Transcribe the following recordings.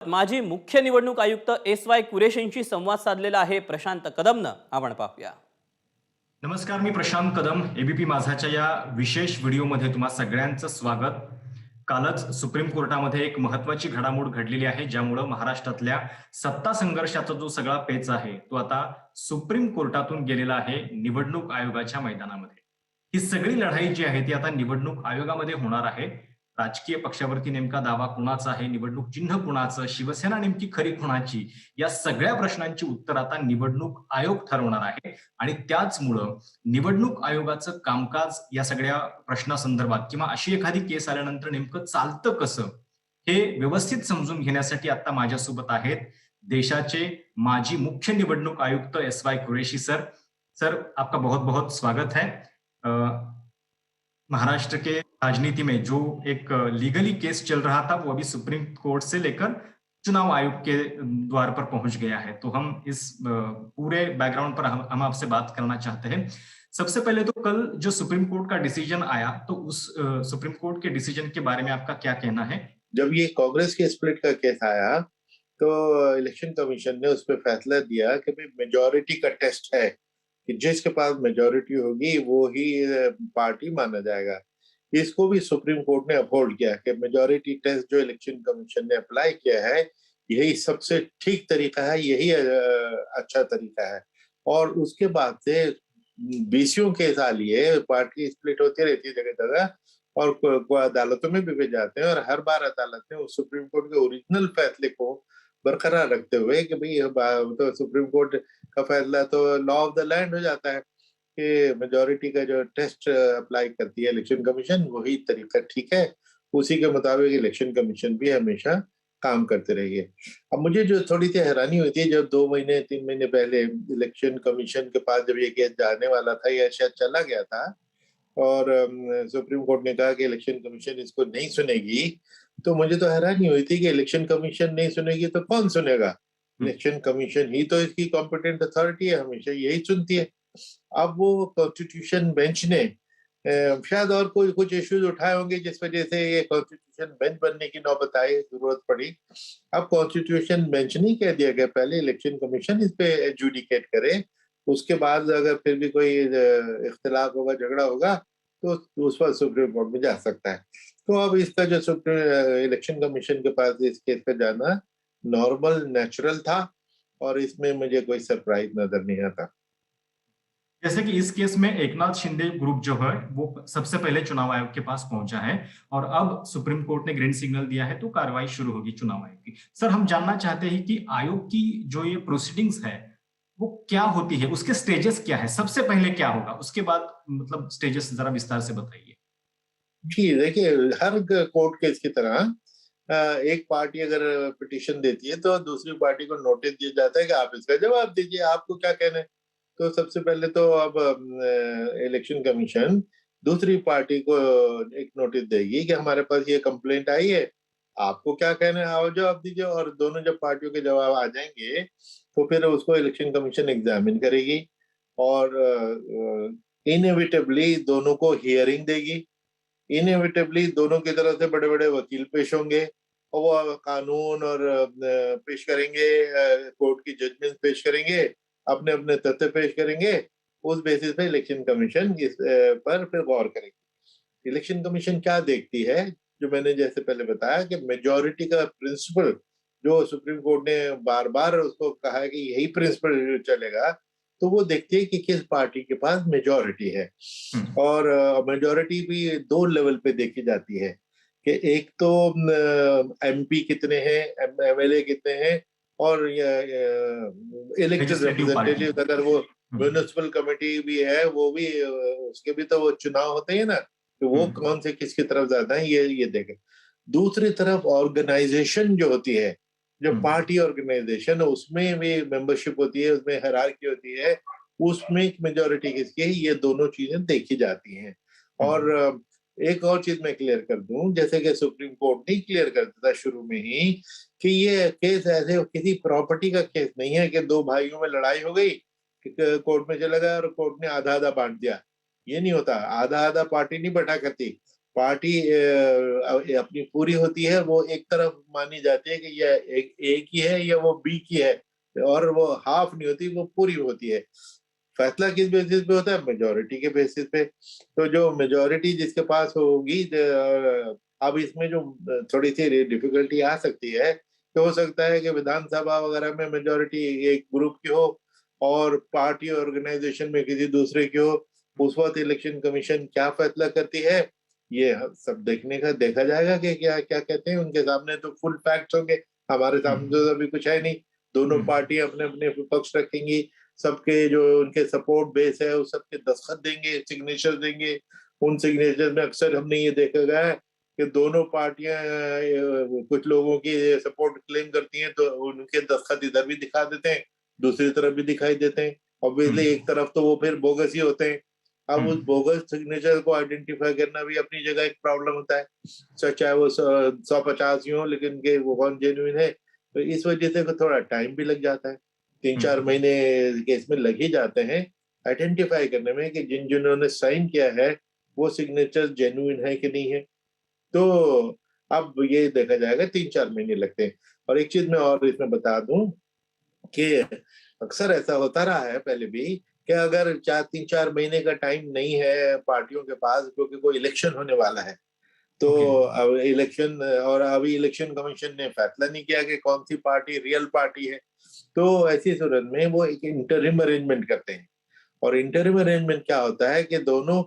माजी मुख्य निवडणूक आयुक्त एस.वाय. कुरेशींशी संवाद साधलेला आहे प्रशांत कदमनं. आपण पाहूया. नमस्कार, मी प्रशांत कदम. एबीपी माझाच्या या विशेष व्हिडिओमध्ये तुम्हा सगळ्यांचं स्वागत. कालच सुप्रीम कोर्टामध्ये एक महत्वाची घडामोड घडलेली आहे, ज्यामुळं महाराष्ट्रातल्या सत्ता संघर्षाचा जो सगळा पेच आहे तो आता सुप्रीम कोर्टातून गेलेला आहे निवडणूक आयोगाच्या मैदानामध्ये. ही सगळी लढाई जी आहे ती आता निवडणूक आयोगामध्ये होणार आहे. राजकीय पक्षावरती नेमका दावा कुणाचा आहे, निवडणूक चिन्ह कुणाचं, शिवसेना नेमकी खरी कुणाची, या सगळ्या प्रश्नांची उत्तर आता निवडणूक आयोग ठरवणार आहे. आणि त्याचमुळं निवडणूक आयोगाचं कामकाज या सगळ्या प्रश्नासंदर्भात किंवा अशी एखादी केस आल्यानंतर नेमकं चालतं कसं, हे व्यवस्थित समजून घेण्यासाठी आता माझ्यासोबत आहेत देशाचे माजी मुख्य निवडणूक आयुक्त एस.वाय. कुरेशी सर. सर, आपका बहुत बहुत स्वागत है. महाराष्ट्र के राजनीति में जो एक लीगली केस चल रहा था वो अभी सुप्रीम कोर्ट से लेकर चुनाव आयोग के द्वार पर पहुंच गया है, तो हम इस पूरे बैकग्राउंड पर हम आपसे बात करना चाहते हैं. सबसे पहले तो कल जो सुप्रीम कोर्ट का डिसीजन आया, तो उस सुप्रीम कोर्ट के डिसीजन के बारे में आपका क्या कहना है? जब ये कांग्रेस के स्प्लिट का केस आया तो इलेक्शन कमीशन ने उस पर फैसला दिया कि भाई मेजोरिटी का टेस्ट है कि जिसके पास मेजोरिटी होगी वो ही पार्टी माना जाएगा. इसको भी सुप्रीम कोर्ट ने अपहोल्ड किया कि मेजोरिटी टेस्ट जो इलेक्शन कमीशन ने अप्लाई किया है यही सबसे ठीक तरीका है, यही अच्छा तरीका है. और उसके बाद से बीसियों केस आ लिए, पार्टी स्प्लिट होती रहती है जगह जगह और अदालतों में भी भेज जाते हैं और हर बार अदालत ने उस सुप्रीम कोर्ट के ओरिजिनल फैसले को बरकरार रखते हुए कि भाई तो सुप्रीम कोर्ट का फैसला तो लॉ ऑफ द लैंड हो जाता है कि मेजोरिटी का जो टेस्ट अप्लाई करती है इलेक्शन कमीशन वही तरीका ठीक है, उसी के मुताबिक इलेक्शन कमीशन भी हमेशा काम करते रहिए. अब मुझे जो थोड़ी सी हैरानी हुई थी जब 2 महीने 3 महीने पहले इलेक्शन कमीशन के पास जब ये केस जाने वाला था या शायद चला गया था और सुप्रीम कोर्ट ने कहा कि इलेक्शन कमीशन इसको नहीं सुनेगी, तो मुझे तो हैरानी हुई थी कि इलेक्शन कमीशन नहीं सुनेगी तो कौन सुनेगा. इलेक्शन कमीशन ही तो इसकी कॉम्पिटेंट अथॉरिटी है, हमेशा यही सुनती है. अब वो कॉन्स्टिट्यूशन बेंच ने शायद और कोई कुछ इश्यूज उठाए होंगे जिस वजह से ये कॉन्स्टिट्यूशन बेंच बनने की नौबत आई, जरूरत पड़ी. अब कॉन्स्टिट्यूशन बेंच नहीं कह दिया गया, पहले इलेक्शन कमीशन इस पे एजुडिकेट करे, उसके बाद अगर फिर भी कोई इख्तिलाफ होगा, झगड़ा होगा तो उस पर सुप्रीम कोर्ट में जा सकता है. तो अब इसका जो इलेक्शन कमीशन के पास इस केस का जाना नॉर्मल नेचुरल था और इसमें मुझे कोई सरप्राइज नजर नहीं आता. जैसे कि इस केस में एकनाथ शिंदे ग्रुप जो है वो सबसे पहले चुनाव आयोग के पास पहुंचा है और अब सुप्रीम कोर्ट ने ग्रीन सिग्नल दिया है, तो कार्रवाई शुरू होगी चुनाव आयोग की. सर, हम जानना चाहते हैं कि आयोग की जो ये प्रोसीडिंग्स है वो क्या होती है, उसके स्टेजेस क्या है, सबसे पहले क्या होगा, उसके बाद मतलब स्टेजेस जरा विस्तार से बताइए. जी देखिए, हर कोर्ट केस की तरह एक पार्टी अगर पिटीशन देती है तो दूसरी पार्टी को नोटिस दिया जाता है कि आप इसका जवाब दीजिए, आपको क्या कहना है. तो सबसे पहले तो अब इलेक्शन कमीशन दूसरी पार्टी को एक नोटिस देगी कि हमारे पास ये कंप्लेंट आई है, आपको क्या कहना है, आओ जवाब दीजिए. और दोनों जब पार्टियों के जवाब आ जाएंगे तो फिर उसको इलेक्शन कमीशन एग्जामिन करेगी और इनएविटेबली दोनों को हियरिंग देगी. इनएविटेबली दोनों की तरफ से बड़े बड़े वकील पेश होंगे और वो कानून और पेश करेंगे, कोर्ट की जजमेंट पेश करेंगे, अपने अपने तथ्य पेश करेंगे. उस बेसिस पे इलेक्शन कमीशन इस पर फिर गौर करेगी. इलेक्शन कमीशन क्या देखती है, जो मैंने जैसे पहले बताया कि मेजोरिटी का प्रिंसिपल जो सुप्रीम कोर्ट ने बार बार उसको कहा है कि यही प्रिंसिपल चलेगा, तो वो देखती है कि किस पार्टी के पास मेजोरिटी है. और मेजोरिटी भी 2 लेवल पे देखी जाती है कि एक तो एमपी कितने हैं, एमएलए कितने हैं, और इलेक्टेड रिप्रेजेंटेटिव अगर वो म्यूनिसिपल कमेटी भी है वो भी उसके भी तो वो चुनाव होते हैं ना, तो वो कौन से किसकी तरफ ज्यादा है ये देखें. दूसरी तरफ ऑर्गेनाइजेशन जो होती है, जो पार्टी ऑर्गेनाइजेशन, उसमें भी मेंबरशिप होती है, उसमें हायरार्की होती है, उसमें मेजोरिटी किसकी है, ये दोनों चीजें देखी जाती हैं. और एक और चीज मैं क्लियर कर दूं, जैसे कि सुप्रीम कोर्ट ने क्लियर कर दिया था शुरू में ही कि ये केस ऐसे किसी प्रॉपर्टी का केस नहीं है कि दो भाइयों में लड़ाई हो गई, कोर्ट में चला गया और कोर्ट ने आधा आधा बांट दिया. ये नहीं होता, आधा आधा पार्टी नहीं बैठा करती. पार्टी अपनी पूरी होती है, वो एक तरफ मानी जाती है कि यह एक ए की है या वो बी की है, और वो हाफ नहीं होती, वो पूरी होती है। फैसला किस बेसिस पे होता है? मेजोरिटी के बेसिस पे। तो जो मेजोरिटी जिसके पास होगी, अब इसमें जो थोड़ी सी डिफिकल्टी आ सकती है, तो हो सकता है कि विधानसभा वगैरह में मेजोरिटी एक ग्रुप की हो और पार्टी ऑर्गेनाइजेशन में किसी दूसरे की हो। उस वक्त इलेक्शन कमीशन क्या फैसला करती है, ये सब देखा जाएगा कि क्या क्या कहते हैं। उनके सामने तो फुल फैक्ट्स होंगे, हमारे सामने हम्म, तो अभी कुछ है नहीं। दोनों हम्म, पार्टियां अपने अपने पक्ष रखेंगी, सबके जो उनके सपोर्ट बेस है उस सबके दस्तखत देंगे, सिग्नेचर देंगे। उन सिग्नेचर में अक्सर हमने ये देखा गया है कि दोनों पार्टियां कुछ लोगों की सपोर्ट क्लेम करती हैं, तो उनके दस्तखत इधर भी दिखा देते हैं, दूसरी तरफ भी दिखाई देते हैं। ऑब्वियसली हम्म, एक तरफ तो वो फिर बोगस ही होते हैं। अब उस हम्म, बोगस सिग्नेचर को आइडेंटिफाई करना भी अपनी जगह एक प्रॉब्लम होता है, चाहे वो 150 ही हो, लेकिन के वो कौन जेन्युइन है। तो इस वजह से थोड़ा टाइम भी लग जाता है, 3-4 महीने के इसमें लग ही जाते हैं आइडेंटिफाई करने में कि जिन जिन्होंने साइन किया है वो सिग्नेचर जेन्युइन है कि नहीं है। तो अब ये देखा जाएगा, 3-4 महीने लगते हैं। और एक चीज मैं और इसमें बता दूं कि अक्सर ऐसा होता रहा है पहले भी कि अगर 3-4 महीने का टाइम नहीं है पार्टियों के पास, क्योंकि कोई इलेक्शन होने वाला है, तो ओके, अब इलेक्शन, और अभी इलेक्शन कमीशन ने फैसला नहीं किया कि कौन सी पार्टी रियल पार्टी है, तो ऐसी सूरत में वो एक इंटरिम अरेंजमेंट करते हैं। और इंटरिम अरेंजमेंट क्या होता है कि दोनों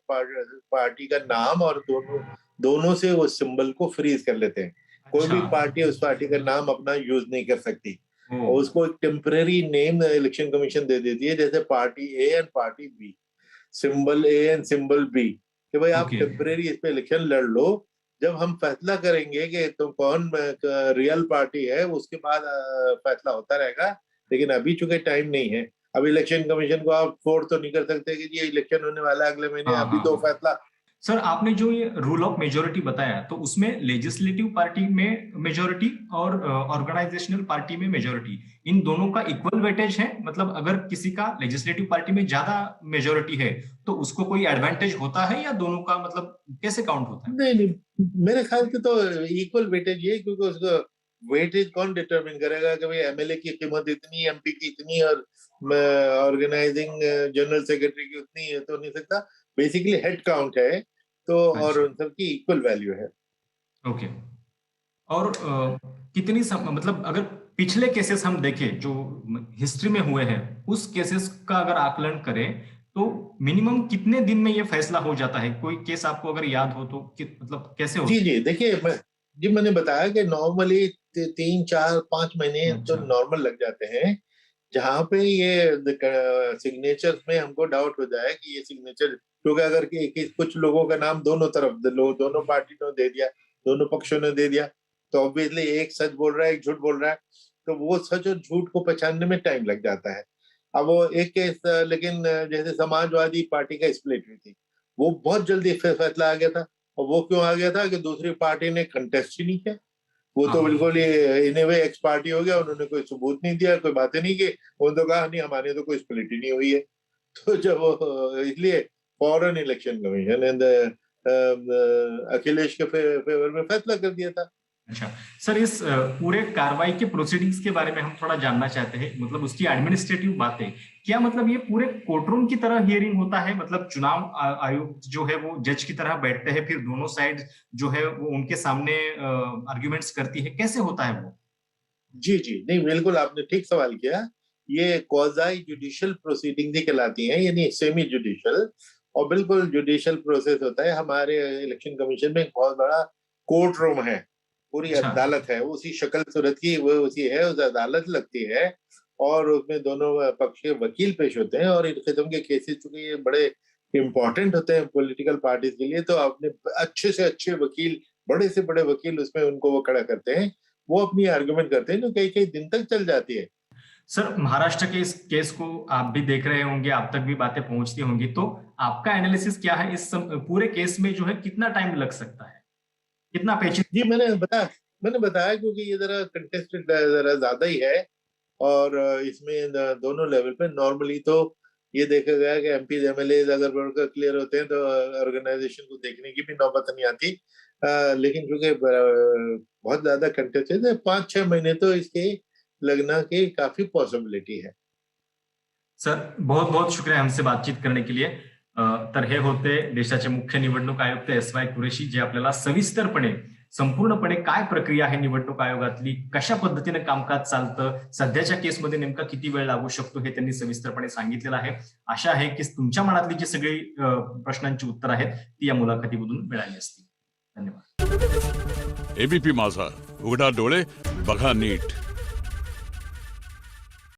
पार्टी का नाम और दोनों दोनों से वो सिंबल को फ्रीज कर लेते हैं। कोई अच्छा, भी पार्टी उस पार्टी का नाम अपना यूज नहीं कर सकती, ओ, और उसको एक टेम्परेरी नेम इलेक्शन कमीशन दे देती है, जैसे party A and party B, symbol A and symbol B, कि भाई आप ओके, टेम्परेरी इस पे इलेक्शन लड़ लो। जब हम फैसला करेंगे कि तुम कौन रियल पार्टी है, उसके बाद फैसला होता रहेगा। लेकिन अभी चूंकि टाइम नहीं है, अब इलेक्शन कमीशन को आप फोर्स तो नहीं कर सकते कि ये इलेक्शन होने वाला है अगले महीने, हाँ अभी हाँ तो हाँ। फैसला। सर, आपने जो ये रूल ऑफ मेजोरिटी बताया, तो उसमें लेजिस्लेटिव पार्टी में मेजोरिटी और ऑर्गेनाइजेशनल पार्टी में मेजोरिटी, इन दोनों का इक्वल वेटेज है? मतलब अगर किसी का लेजिस्लेटिव पार्टी में ज्यादा मेजोरिटी है तो उसको कोई एडवांटेज होता है, या दोनों का मतलब कैसे काउंट होता है? नहीं नहीं, मेरे ख्याल से तो इक्वल वेटेज ये, क्योंकि उसका वेटेज कौन डिटरमिन करेगा कि भाई एमएलए की कीमत इतनी, एमपी की इतनी, और ऑर्गेनाइजिंग जनरल सेक्रेटरी की उतनी है, तो नहीं सकता। बेसिकली हेड काउंट है, तो और अच्छा, उन सबकी इक्वल वैल्यू है। ओके। और कितनी मतलब अगर पिछले केसेस हम देखें जो हिस्ट्री में हुए हैं, उस केसेस का अगर आकलन करें, तो मिनिमम कितने दिन में ये फैसला हो जाता है? कोई केस आपको अगर याद हो तो मतलब कैसे जी होता जी, देखिए जी मैंने बताया कि नॉर्मली 3-4-5 महीने है? तो अच्छा, नॉर्मल लग जाते हैं, जहां पे ये सिग्नेचर में हमको डाउट हो जाए कि ये सिग्नेचर, क्योंकि अगर कुछ लोगों का नाम दोनों तरफ दोनों पार्टी ने दे दिया, दोनों पक्षों ने दे दिया, तो ऑब्वियसली एक सच बोल रहा है, एक झूठ बोल रहा है, तो वो सच और झूठ को पहचानने में टाइम लग जाता है। अब वो एक केस, लेकिन जैसे समाजवादी पार्टी का स्प्लिट हुई थी, वो बहुत जल्दी फैसला आ गया था। और वो क्यों आ गया था कि दूसरी पार्टी ने कंटेस्ट ही नहीं किया, वो तो हाँ, बिल्कुल ही इन ए वे एक्स पार्टी हो गया, उन्होंने कोई सबूत नहीं दिया, कोई बातें नहीं की, उन्होंने तो कहा नहीं हमारे तो कोई स्प्लिट ही नहीं हुई है। तो जब इसलिए foreign election commission and Akhilesh के फेवर में फैसला कर दिया था। अच्छा। सर, इस पूरे कार्रवाई के प्रोसीडिंग्स के बारे में हम थोड़ा जानना चाहते हैं, मतलब उसकी एडमिनिस्ट्रेटिव बातें। क्या मतलब ये पूरे कोर्टरूम की तरह हियरिंग होता है? मतलब चुनाव आयोग जो है वो जज की तरह बैठते हैं, फिर दोनों साइड जो है वो उनके सामने आर्ग्यूमेंट्स करती है, कैसे होता है वो? जी जी, नहीं बिल्कुल आपने ठीक सवाल किया। ये क्वाजाई जुडिशियल प्रोसीडिंग ही कहलाती हैं, यानी सेमी जुडिशियल। और बिल्कुल जुडिशियल प्रोसेस होता है। हमारे इलेक्शन कमीशन में एक बहुत बड़ा कोर्ट रूम है, पूरी अच्छा, अदालत है, उसी शक्ल सूरत की वो उसी है, उस अदालत लगती है। और उसमें दोनों पक्ष के वकील पेश होते हैं, और इन किस्म के केसेस चूंकि ये बड़े इंपॉर्टेंट होते हैं पॉलिटिकल पार्टीज के लिए, तो अपने अच्छे से अच्छे वकील, बड़े से बड़े वकील उसमें उनको वो खड़ा करते हैं, वो अपनी आर्गुमेंट करते हैं जो कई कई दिन तक चल जाती है। सर, महाराष्ट्र के इस केस को आप भी देख रहे होंगे, आप तक भी बातें पहुंचती होंगी, तो आपका एनालिसिस क्या है इस पूरे केस में? जो है कितना टाइम लग सकता है, कितना जी पेचीदा? मैंने बताया क्योंकि ये जरा कंटेस्टेड जरा ज्यादा ही है। और इसमें दोनों लेवल पे नॉर्मली तो ये देखा गया कि एमपी एमएलए अगर बढ़कर क्लियर होते हैं तो ऑर्गेनाइजेशन को देखने की भी नौबत नहीं आती। लेकिन चूंकि बहुत ज्यादा कंटेस्टेड है, 5-6 महीने तो इसके लगना की काफी पॉसिबिलिटी है। सर, बहुत बहुत शुक्रिया आमचे बातचीत करने के लिए. तर हे होते देशाचे मुख्य निवडणूक आयुक्त एस.वाय. कुरेशी, जे आपल्याला सविस्तरपणे संपूर्णपणे काय प्रक्रिया आहे निवडणूक आयोगातली, कशा पद्धतीने कामकाज चालतं, सध्याच्या केसमध्ये नेमका किती वेळ लागू शकतो हे त्यांनी सविस्तरपणे सांगितलेलं आहे. आशा आहे की तुमच्या मनातली जी सगळी प्रश्नांची उत्तर आहेत ती या मुलाखतीमधून मिळाली असतील. धन्यवाद. एबीपी माझा, उघडा डोळे बघा नीट.